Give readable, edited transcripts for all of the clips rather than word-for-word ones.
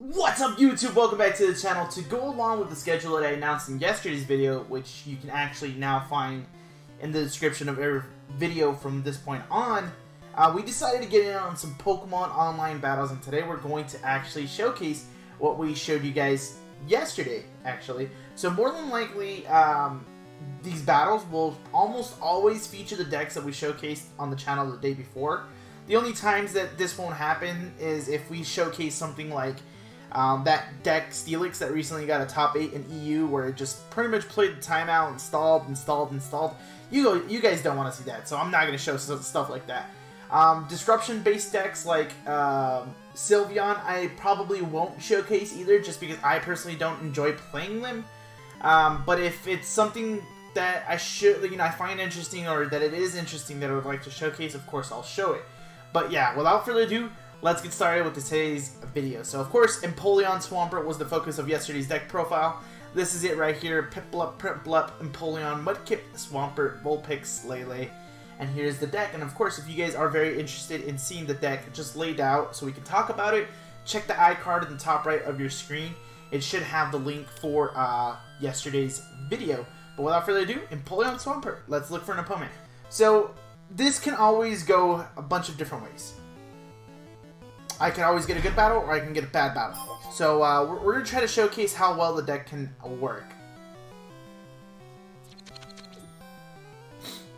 What's up, YouTube? Welcome back to the channel. To go along with the schedule that I announced in yesterday's video, which you can actually now find in the description of every video from this point on, we decided to get in on some Pokemon online battles, and today we're going to actually showcase what we showed you guys yesterday, actually. So more than likely, these battles will almost always feature the decks that we showcased on the channel the day before. The only times that this won't happen is if we showcase something like that deck Steelix that recently got a top 8 in EU, where it just pretty much played the timeout, installed. You guys don't want to see that, so I'm not going to show stuff like that. Disruption-based decks like Sylveon, I probably won't showcase either, just because I personally don't enjoy playing them. But if it's something that I find interesting, or that it is interesting that I would like to showcase, of course I'll show it. But yeah, without further ado, let's get started with today's video. So of course, Empoleon Swampert was the focus of yesterday's deck profile. This is it right here: Piplup, Empoleon, Mudkip, Swampert, Vulpix, Lele. And here's the deck. And of course, if you guys are very interested in seeing the deck just laid out so we can talk about it, check the iCard in the top right of your screen. It should have the link for yesterday's video. But without further ado, Empoleon Swampert. Let's look for an opponent. So this can always go a bunch of different ways. I can always get a good battle, or I can get a bad battle. So we're going to try to showcase how well the deck can work.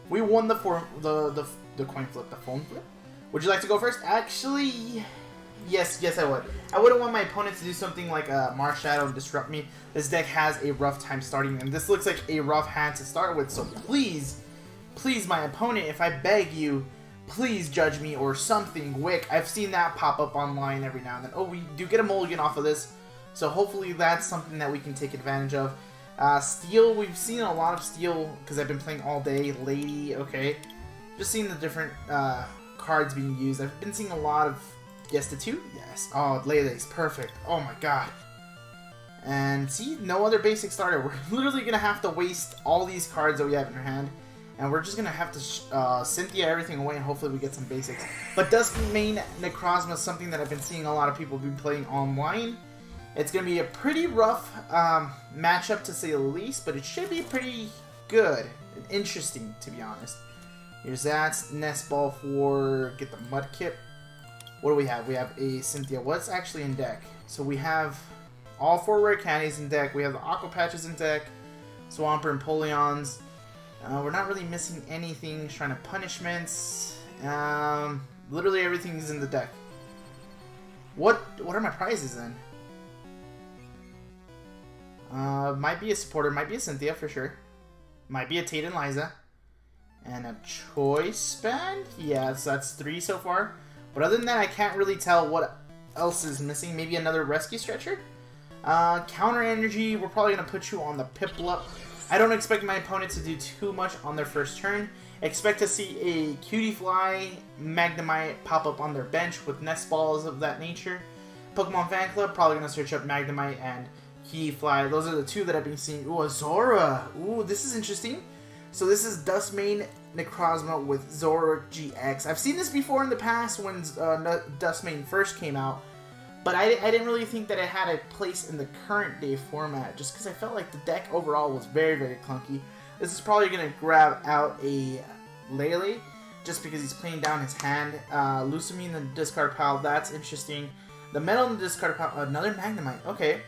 We won the coin flip, the phone flip. Would you like to go first? Actually, yes I would. I wouldn't want my opponent to do something like Marshadow and disrupt me. This deck has a rough time starting, and this looks like a rough hand to start with. So please, my opponent, if I beg you, please judge me or something. Wick, I've seen that pop up online every now and then. Oh, we do get a mulligan off of this, so hopefully that's something that we can take advantage of. Steel, we've seen a lot of steel because I've been playing all day. Lady, okay. Just seeing the different cards being used. I've been seeing a lot of the 2? Yes. Oh, Lele's perfect. Oh my god. And see, no other basic starter. We're literally going to have to waste all these cards that we have in our hand. And we're just going to have to Cynthia everything away, and hopefully we get some basics. But DUSK main NECROZMA is something that I've been seeing a lot of people be playing online. It's going to be a pretty rough matchup, to say the least, but it should be pretty good and interesting, to be honest. Here's that. Nest Ball for get the Mudkip. What do we have? We have a Cynthia. What's actually in deck? So we have all 4 rare candies in deck. We have the Aqua Patches in deck, Swampert and Empoleons. We're not really missing anything. Shrine of Punishments. Literally everything's in the deck. What are my prizes then? Might be a supporter, might be a Cynthia for sure. Might be a Tate and Liza. And a choice band? Yes, that's 3 so far. But other than that, I can't really tell what else is missing. Maybe another Rescue Stretcher? Counter Energy, we're probably going to put you on the Piplup. I don't expect my opponent to do too much on their first turn. Expect to see a Cutie Fly, Magnemite pop up on their bench with Nest Balls of that nature. Pokemon Fan Club, probably going to search up Magnemite and Cutie Fly. Those are the 2 that I've been seeing. Ooh, Zora. Ooh, this is interesting. So this is DUSK main NECROZMA with Zora GX. I've seen this before in the past when DUSK main first came out. But I didn't really think that it had a place in the current day format, just because I felt like the deck overall was very, very clunky. This is probably going to grab out a Lele, just because he's playing down his hand. Lucamine in the discard pile, that's interesting. The Metal in the discard pile, another Magnemite, okay.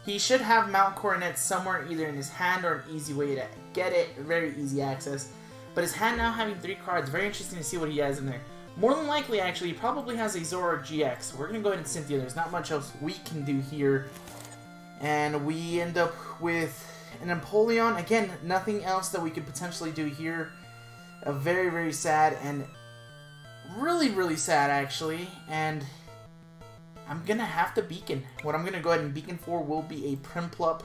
He should have Mount Coronet somewhere either in his hand or an easy way to get it, very easy access. But his hand now having 3 cards, very interesting to see what he has in there. More than likely, actually, he probably has a Zora GX. We're going to go ahead and Cynthia. There's not much else we can do here. And we end up with an Empoleon. Again, nothing else that we could potentially do here. Very, very sad, and really, really sad, actually. And I'm going to have to Beacon. What I'm going to go ahead and Beacon for will be a Primplup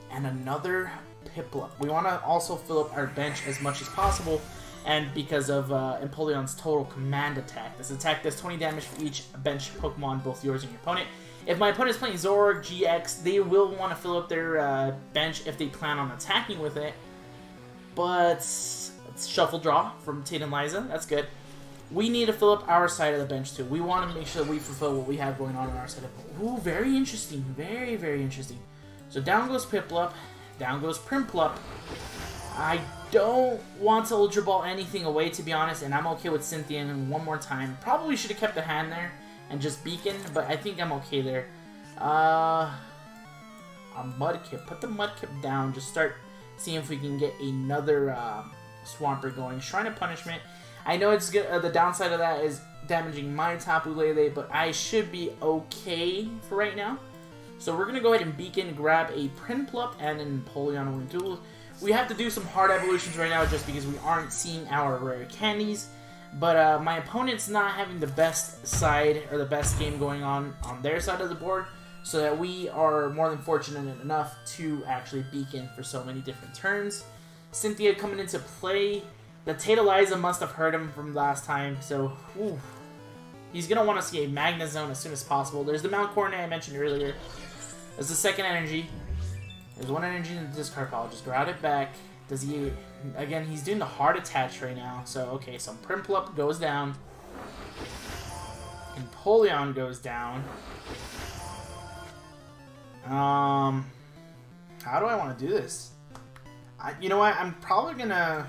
and another Piplup. We want to also fill up our bench as much as possible. And because of Empoleon's total command attack. This attack does 20 damage for each bench Pokemon, both yours and your opponent. If my opponent is playing Zora GX, they will want to fill up their bench if they plan on attacking with it. But let's shuffle draw from Tate and Liza. That's good. we need to fill up our side of the bench too. We want to make sure that we fulfill what we have going on our side of the bench. Ooh, very interesting. Very, very interesting. So down goes Piplup. Down goes Primplup. I don't want to Ultra Ball anything away, to be honest, and I'm okay with Cynthia and one more time. Probably should have kept the hand there and just Beacon, but I think I'm okay there. A Mudkip. Put the Mudkip down. Just start seeing if we can get another Swampert going. Shrine of Punishment. I know it's good. The downside of that is damaging my Tapu Lele, but I should be okay for right now. So we're going to go ahead and Beacon, grab a Prinplup and an Empoleon. We have to do some hard evolutions right now just because we aren't seeing our rare candies. But my opponent's not having the best side or the best game going on their side of the board. So that we are more than fortunate enough to actually Beacon for so many different turns. Cynthia coming into play. The Titaliza must have hurt him from last time. So, he's going to want to see a Magnezone as soon as possible. There's the Mount Coronet I mentioned earlier. There's the second energy. There's one energy in the discard pile. Just route it back. Does he... Again, he's doing the hard attach right now. So, okay, so Primplup goes down. Empoleon goes down. How do I want to do this? You know what? I'm probably going to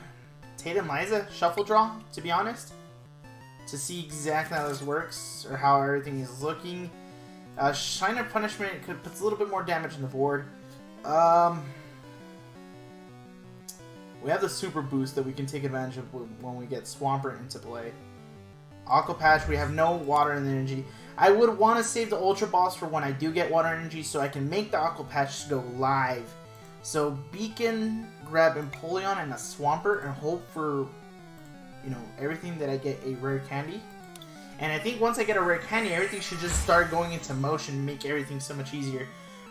Titaliza Shuffle Draw, to be honest. To see exactly how this works, or how everything is looking. Shrine of Punishment puts a little bit more damage on the board. We have the Super Boost that we can take advantage of when we get Swampert into play. Aqua Patch, we have no Water Energy. I would want to save the Ultra Balls for when I do get Water Energy so I can make the Aqua Patch go live. So Beacon, grab Empoleon and a Swampert and hope for, you know, everything that I get a rare candy. And I think once I get a rare candy, everything should just start going into motion and make everything so much easier.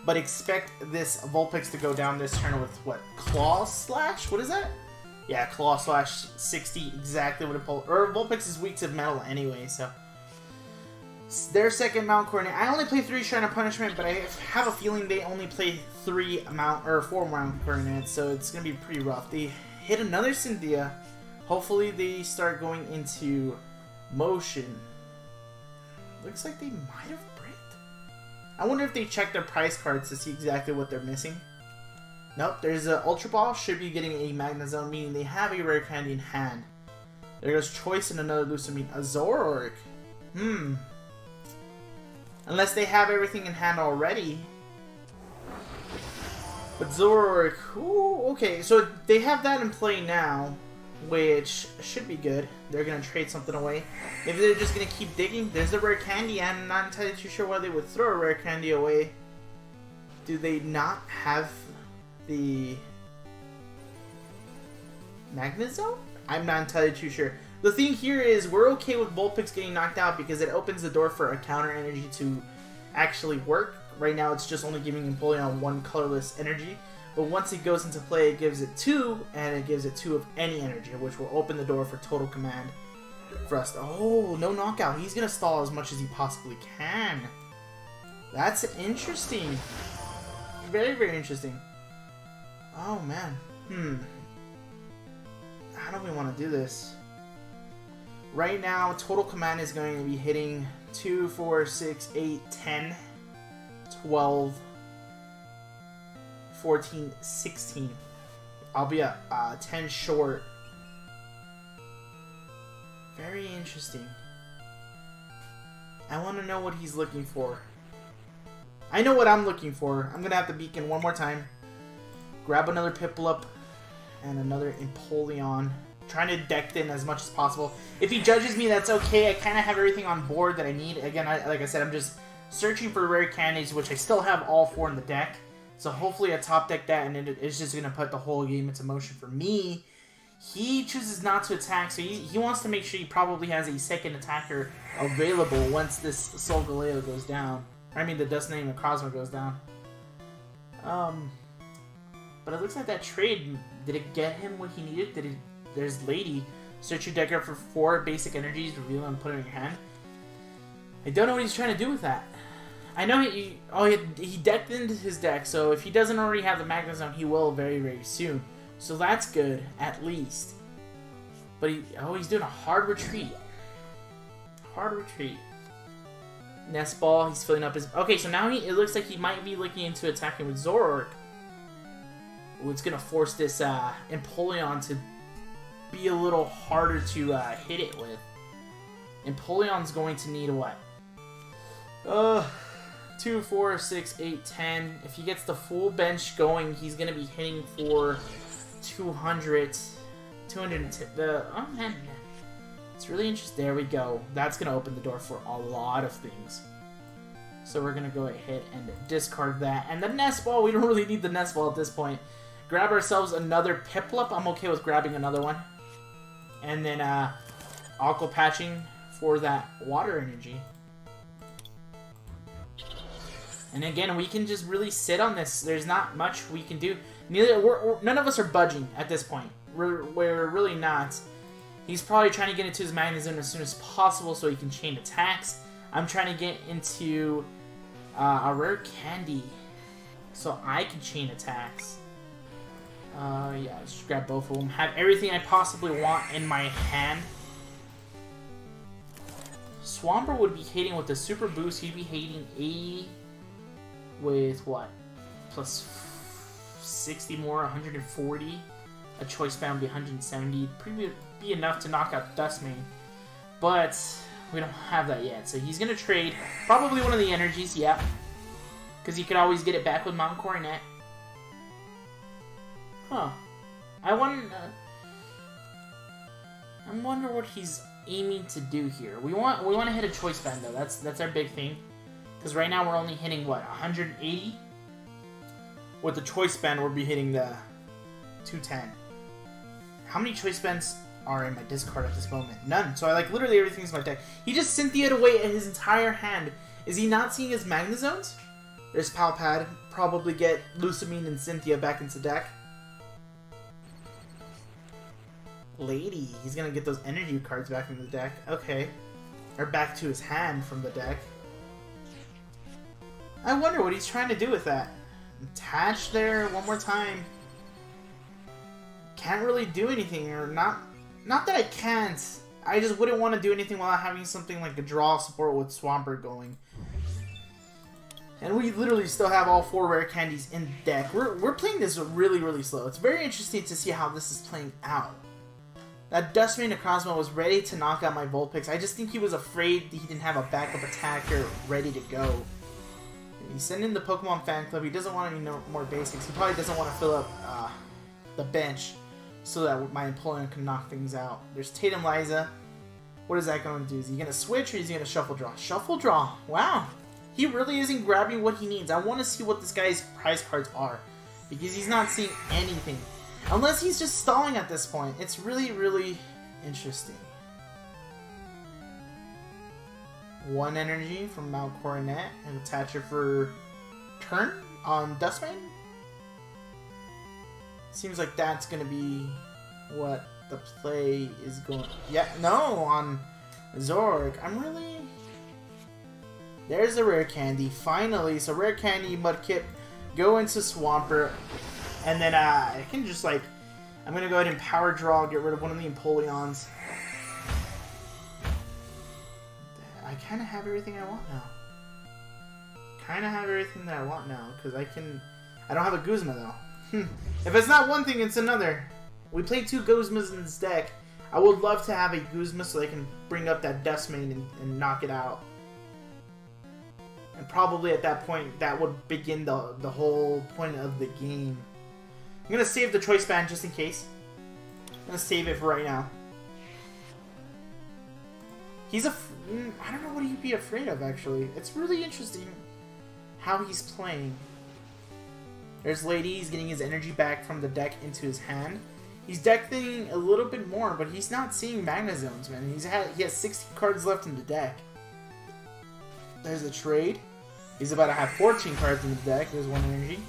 But expect this Vulpix to go down this turn with, what, Claw Slash? What is that? Yeah, Claw Slash 60, exactly what Vulpix is weak to metal anyway, so. Their second Mount Coronet. I only play 3 Shrine of Punishment, but I have a feeling they only play 4 Mount Coronets, so it's going to be pretty rough. They hit another Cynthia. Hopefully they start going into motion. Looks like they might have bricked. I wonder if they check their price cards to see exactly what they're missing. Nope, there's an Ultra Ball. Should be getting a Magnezone, meaning they have a rare candy in hand. There goes Choice and another Lucamine. A Zoroark. Unless they have everything in hand already. But Zoroark, ooh, okay, so they have that in play now, which should be good. They're going to trade something away. Maybe they're just going to keep digging. There's the rare candy. I'm not entirely too sure why they would throw a rare candy away. Do they not have the Magnezone? I'm not entirely too sure. The thing here is we're okay with Vulpix getting knocked out because it opens the door for a counter energy to actually work. Right now it's just only giving Empoleon 1 colorless energy. But once it goes into play, it gives it 2, and it gives it 2 of any energy, which will open the door for total command for us. Oh, no knockout. He's going to stall as much as he possibly can. That's interesting. Very, very interesting. Oh, man. How do we want to do this? Right now, total command is going to be hitting 2, 4, 6, 8, 10, 12, 14, 16. I'll be at 10 short. Very interesting. I want to know what he's looking for. I know what I'm looking for. I'm going to have to Beacon one more time. Grab another Piplup and another Empoleon. Trying to deck in as much as possible. If he judges me, that's okay. I kind of have everything on board that I need. Again, like I said, I'm just searching for rare candies, which I still have all 4 in the deck. So hopefully I top deck that, and it's just going to put the whole game into motion for me. He chooses not to attack, so he wants to make sure he probably has a second attacker available once this Solgaleo goes down. I mean, the DUSK NECROZMA goes down. But it looks like that trade, did it get him what he needed? There's Lady. Search your deck for 4 basic energies, reveal them, and put it in your hand. I don't know what he's trying to do with that. I know he decked into his deck, so if he doesn't already have the Magnezone, he will very, very soon. So that's good, at least. But he's doing a hard retreat. Hard retreat. Nest Ball, he's filling up his... Okay, so now it looks like he might be looking into attacking with Zoroark. Ooh, it's going to force this Empoleon to be a little harder to hit it with. Empoleon's going to need what? 2, 4, 6, 8, 10. If he gets the full bench going, he's going to be hitting for 200. 210. Oh, man. It's really interesting. There we go. That's going to open the door for a lot of things. So we're going to go ahead and discard that. And the Nest Ball, we don't really need the Nest Ball at this point. Grab ourselves another Piplup. I'm okay with grabbing another one. And then Aqua Patching for that Water Energy. And again, we can just really sit on this. There's not much we can do. None of us are budging at this point. We're really not. He's probably trying to get into his Magnet Zone as soon as possible so he can chain attacks. I'm trying to get into a rare candy so I can chain attacks. Yeah, let's just grab both of them. Have everything I possibly want in my hand. Swampert would be hating with the Super Boost. He'd be hating A with what? Plus 60 more, 140. A Choice Band would be 170. Probably be enough to knock out Duskmane. But we don't have that yet. So he's going to trade probably one of the energies, yeah. Because he could always get it back with Mount Coronet. Huh. I wonder what he's aiming to do here. We want to hit a Choice Band though. That's our big thing. Because right now we're only hitting what, 180? With the Choice Band we'll be hitting the 210. How many Choice Bands are in my discard at this moment? None. So I like literally everything's in my deck. He just Cynthia'd away at his entire hand. Is he not seeing his Magnet Zones? There's Palpad. Probably get Lusamine and Cynthia back into deck. Lady. He's gonna get those energy cards back into the deck. Okay. Or back to his hand from the deck. I wonder what he's trying to do with that. Attach there one more time. Can't really do anything, or not that I can't. I just wouldn't want to do anything without having something like a draw support with Swampert going. And we literally still have all 4 rare candies in deck. We're playing this really, really slow. It's very interesting to see how this is playing out. That Duskmane NECROZMA was ready to knock out my Vulpix. I just think he was afraid he didn't have a backup attacker ready to go. He's sending the Pokemon Fan Club. He doesn't want any more basics. He probably doesn't want to fill up the bench so that my Empoleon can knock things out. There's Tatum Liza. What is that going to do? Is he going to switch or is he going to Shuffle Draw? Shuffle Draw. Wow. He really isn't grabbing what he needs. I want to see what this guy's prize cards are. Because he's not seeing anything. Unless he's just stalling at this point. It's really, really interesting. 1 energy from Mount Coronet and attach it for turn on Duskmane. Seems like that's going to be what the play is going... Yeah, no, on Zoroark. I'm really... There's a rare candy, finally. So rare candy, Mudkip, go into Swampert. And then I can just like... I'm going to go ahead and Power Draw, get rid of one of the Empoleons. I kind of have everything I want now. Kind of have everything that I want now. Because I can... I don't have a Guzma though. If it's not one thing, it's another. We played 2 Guzmas in this deck. I would love to have a Guzma so I can bring up that Duskmane and knock it out. And probably at that point, that would begin the whole point of the game. I'm going to save the Choice Band just in case. I'm going to save it for right now. He's I don't know what he'd be afraid of, actually. It's really interesting how he's playing. There's Lady. He's getting his energy back from the deck into his hand. He's deck thinking a little bit more, but he's not seeing Magnet Zones, man. He has 60 cards left in the deck. There's a trade. He's about to have 14 cards in the deck. There's 1 energy.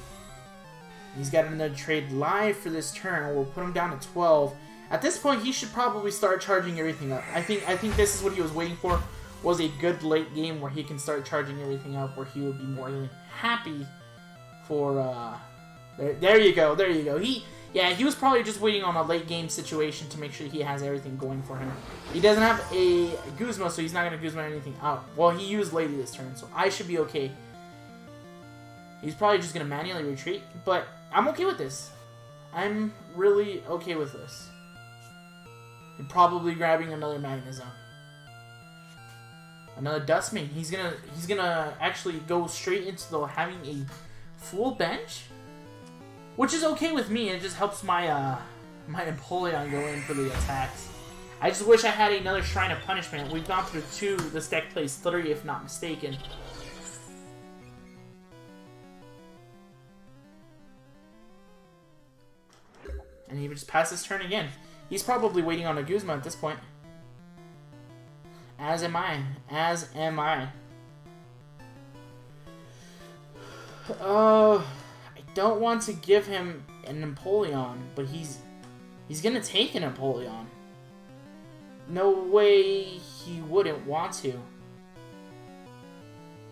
He's got another trade live for this turn. We'll put him down to 12. At this point, he should probably start charging everything up. I think this is what he was waiting for, was a good late game where he can start charging everything up, where he would be more than happy for... There you go, there you go. Yeah, he was probably just waiting on a late game situation to make sure he has everything going for him. He doesn't have a Guzma, so he's not going to Guzma anything out. Well, he used Lady this turn, so I should be okay. He's probably just going to manually retreat, but I'm okay with this. I'm really okay with this. And probably grabbing another Magnezone. Another Dustmane. He's gonna actually go straight into the having a full bench, which is okay with me. It just helps my my Empoleon go in for the attacks. I just wish I had another Shrine of Punishment. We've gone through 2. This deck plays 3, if not mistaken. And he just passed his turn again. He's probably waiting on a Guzma at this point. As am I. As am I. I don't want to give him an Empoleon, but he's gonna take an Empoleon. No way he wouldn't want to.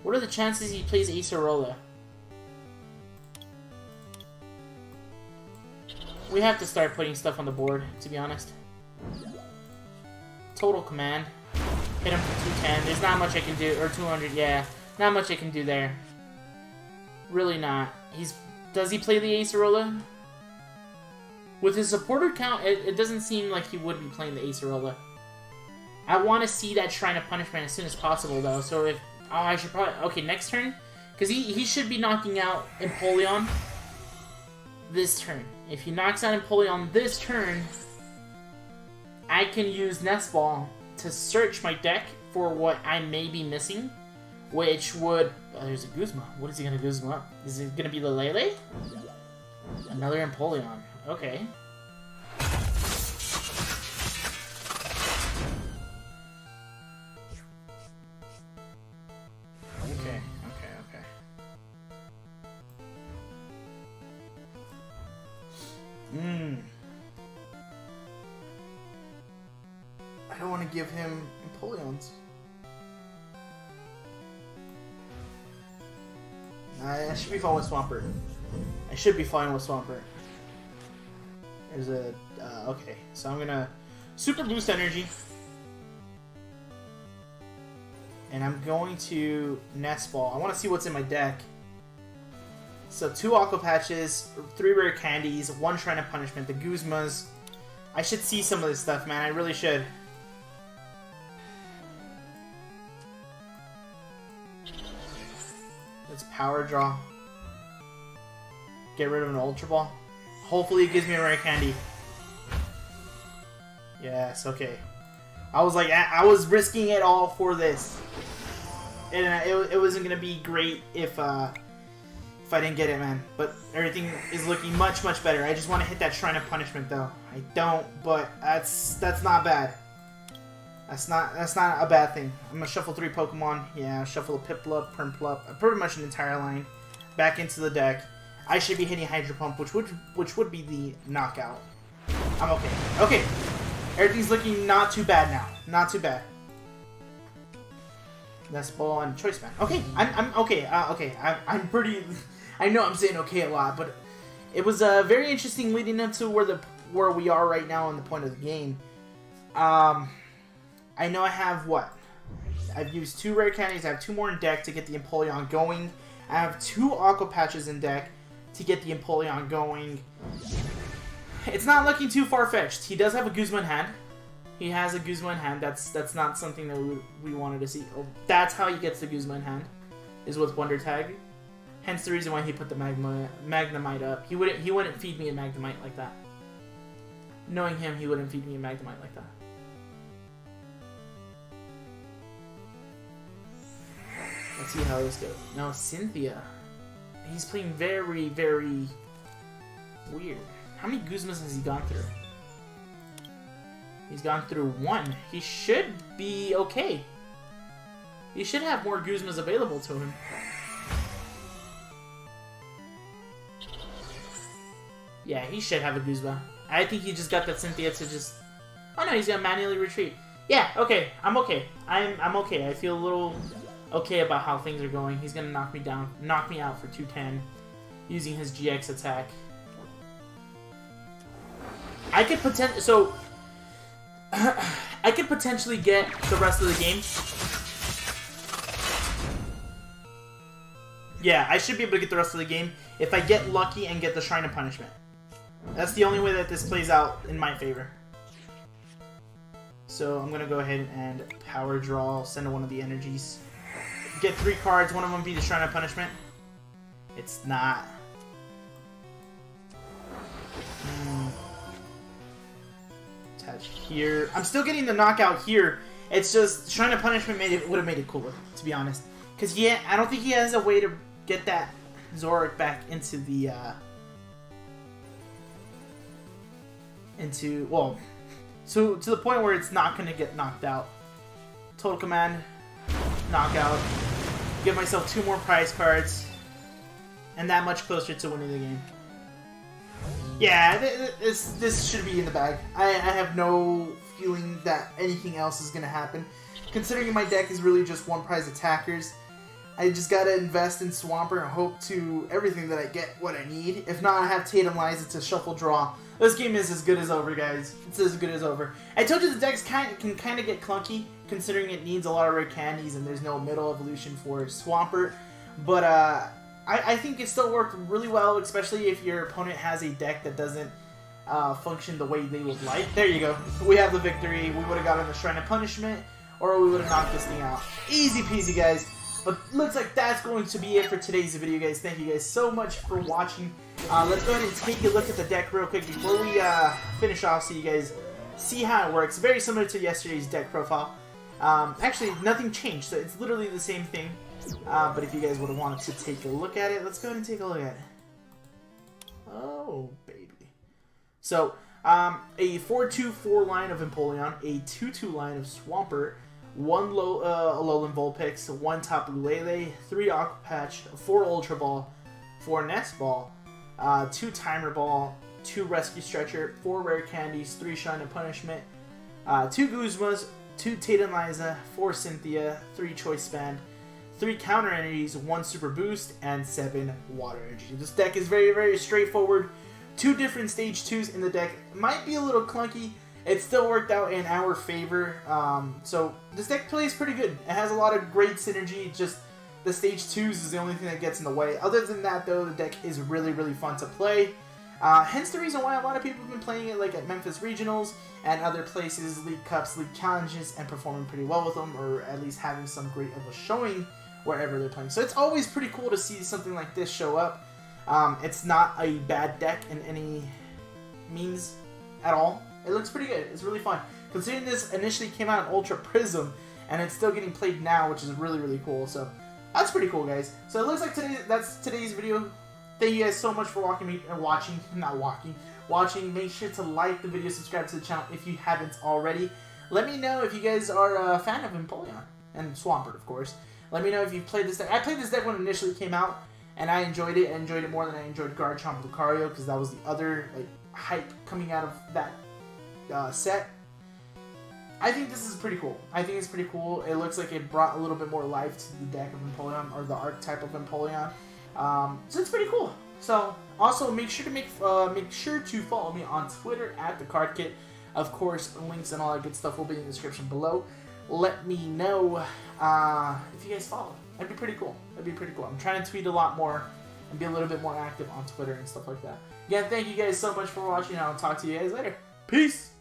What are the chances he plays Acerola? We have to start putting stuff on the board, to be honest. Total Command. Hit him for 210. There's not much I can do. Or 200, yeah. Not much I can do there. Really not. Does he play the Acerola? With his supporter count, it doesn't seem like he would be playing the Acerola. I want to see that Shrine of Punishment as soon as possible, though. So if... Oh, I should probably... Okay, next turn. Because he should be knocking out Empoleon this turn. If he knocks out Empoleon this turn, I can use Nest Ball to search my deck for what I may be missing, which would... Oh, there's a Guzma. What is he going to Guzma up? Is it going to be the Lele? Another Empoleon. Okay. Okay. I don't want to give him Empoleons. I should be fine with Swampert. I should be fine with Swampert. There's a... okay, so I'm gonna Super Boost Energy. And I'm going to Nest Ball. I want to see what's in my deck. So 2 Aqua Patches, 3 Rare Candies, 1 Shrine of Punishment, the Guzmas. I should see some of this stuff, man. I really should. Let's Power Draw. Get rid of an Ultra Ball. Hopefully it gives me a Rare Candy. Yes, okay. I was like, I was risking it all for this. And it wasn't going to be great if I didn't get it, man. But everything is looking much, much better. I just want to hit that Shrine of Punishment, though. I don't, but that's not bad. That's not a bad thing. I'm going to shuffle 3 Pokemon. Yeah, shuffle a Piplup, Prinplup, pretty much an entire line back into the deck. I should be hitting Hydro Pump, which would be the knockout. I'm okay. Okay. Everything's looking not too bad now. Not too bad. Nest Ball and Choice Band. Okay, I'm okay. Okay, I'm pretty. I know I'm saying okay a lot, but it was very interesting leading up to where we are right now on the point of the game. I know I have what? I've used 2 Rare Candies. I have 2 more in deck to get the Empoleon going. I have 2 Aqua Patches in deck to get the Empoleon going. It's not looking too far-fetched. He does have a Guzma in hand. He has a Guzma in hand. That's not something that we wanted to see. Oh, that's how he gets the Guzma in hand, is with Wonder Tag. Hence the reason why he put the Magnemite up. He wouldn't feed me a Magnemite like that. Knowing him, he wouldn't feed me a Magnemite like that. Let's see how this goes. Now Cynthia. He's playing very, very weird. How many Guzmas has he gone through? He's gone through 1. He should be okay. He should have more Guzmas available to him. Yeah, he should have a Guzma. I think he just got that Cynthia to just... Oh no, he's gonna manually retreat. Yeah, okay. I'm okay. I'm okay. I feel a little okay about how things are going. He's gonna knock me down, knock me out for 210 using his GX attack. I could I could potentially get the rest of the game. Yeah, I should be able to get the rest of the game if I get lucky and get the Shrine of Punishment. That's the only way that this plays out in my favor. So I'm going to go ahead and power draw, send one of the energies. Get 3 cards, one of them be the Shrine of Punishment. It's not. Attach here. I'm still getting the knockout here. It's just Shrine of Punishment would have made it cooler, to be honest. Because yeah, I don't think he has a way to get that Zoroark back into the so to the point where it's not going to get knocked out. Total Command, knockout. Give myself 2 more prize cards, and that much closer to winning the game. Yeah, this should be in the bag. I have no feeling that anything else is going to happen. Considering my deck is really just 1 prize attackers, I just gotta invest in Swampert and hope to everything that I get what I need. If not, I have Tatum Liza to shuffle draw. This game is as good as over, guys. It's as good as over. I told you the decks can kind of get clunky, considering it needs a lot of rare candies and there's no middle evolution for Swampert. But I think it still worked really well, especially if your opponent has a deck that doesn't function the way they would like. There you go. We have the victory. We would have gotten the Shrine of Punishment, or we would have knocked this thing out. Easy peasy, guys. But looks like that's going to be it for today's video, guys. Thank you guys so much for watching. Let's go ahead and take a look at the deck real quick before we finish off so you guys see how it works. Very similar to yesterday's deck profile. Actually, nothing changed, so it's literally the same thing. But if you guys would have wanted to take a look at it, let's go ahead and take a look at it. Oh, baby. So, a 4-2-4 line of Empoleon, a 2-2 line of Swampert, 1 Alolan Vulpix, 1 Tapu Lele, 3 Aqua Patch, 4 Ultra Ball, 4 Nest Ball, 2 Timer Ball, 2 Rescue Stretcher, 4 Rare Candies, 3 Shrine of Punishment, 2 Guzmas, 2 Tatum Liza, 4 Cynthia, 3 Choice Band, 3 Counter Energies, 1 Super Boost, and 7 Water Energy. This deck is very, very straightforward. 2 different Stage 2s in the deck. Might be a little clunky. It still worked out in our favor. So this deck plays pretty good. It has a lot of great synergy. Just the Stage 2s is the only thing that gets in the way. Other than that, though, the deck is really, really fun to play. Hence the reason why a lot of people have been playing it like at Memphis Regionals and other places, League Cups, League Challenges, and performing pretty well with them, or at least having some great of a showing wherever they're playing. So it's always pretty cool to see something like this show up. It's not a bad deck in any means at all. It looks pretty good. It's really fun. Considering this initially came out in Ultra Prism, and it's still getting played now, which is really, really cool. So that's pretty cool, guys. So it looks like that's today's video. Thank you guys so much for watching. Make sure to like the video, subscribe to the channel if you haven't already. Let me know if you guys are a fan of Empoleon and Swampert, of course. Let me know if you've played this deck. I played this deck when it initially came out, and I enjoyed it. I enjoyed it more than I enjoyed Garchomp Lucario, because that was the other hype coming out of that set. I think this is pretty cool. I think it's pretty cool. It looks like it brought a little bit more life to the deck of Empoleon, or the archetype of Empoleon. So it's pretty cool. So also make sure to follow me on Twitter at @thecardkit. Of course, links and all that good stuff will be in the description below. Let me know if you guys follow. That'd be pretty cool. That'd be pretty cool. I'm trying to tweet a lot more and be a little bit more active on Twitter and stuff like that. Again, thank you guys so much for watching, and I'll talk to you guys later. Peace!